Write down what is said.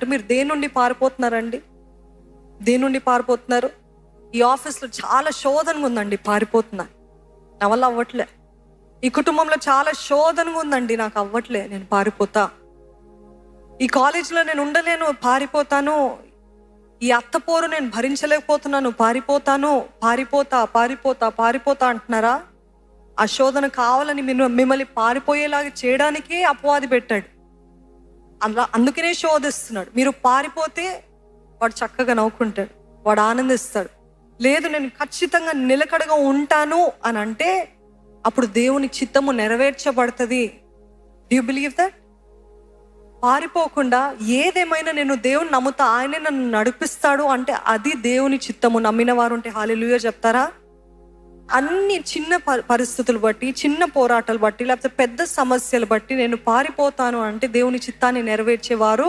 అంటే మీరు దేని నుండి పారిపోతున్నారండి? దేని నుండి పారిపోతున్నారు? ఈ ఆఫీస్లో చాలా శోధనగా ఉందండి, పారిపోతున్నా, నా వల్ల అవ్వట్లే. ఈ కుటుంబంలో చాలా శోధనగా ఉందండి, నాకు అవ్వట్లే, నేను పారిపోతా. ఈ కాలేజీలో నేను ఉండలేను, పారిపోతాను. ఈ అత్తపోరు నేను భరించలేకపోతున్నాను, పారిపోతాను. పారిపోతా పారిపోతా పారిపోతా అంటున్నారా? ఆ శోధన కావాలని మిమ్మల్ని పారిపోయేలాగా చేయడానికే అపవాది పెట్టాడు. అందుకనే శోధిస్తున్నాడు. మీరు పారిపోతే వాడు చక్కగా నవ్వుకుంటాడు, వాడు ఆనందిస్తాడు. లేదు నేను ఖచ్చితంగా నిలకడగా ఉంటాను అని అంటే అప్పుడు దేవుని చిత్తము నెరవేర్చబడుతుంది. Do you believe that? పారిపోకుండా ఏదేమైనా నేను దేవుని నమ్ముతా, ఆయనే నన్ను నడిపిస్తాడు అంటే అది దేవుని చిత్తము. నమ్మిన వారు ఉంటే హల్లెలూయా చెప్తారా? అన్ని చిన్న పరిస్థితులు బట్టి, చిన్న పోరాటాలు బట్టి, లేకపోతే పెద్ద సమస్యలు బట్టి నేను పారిపోతాను అంటే దేవుని చిత్తాన్ని నెరవేర్చేవారు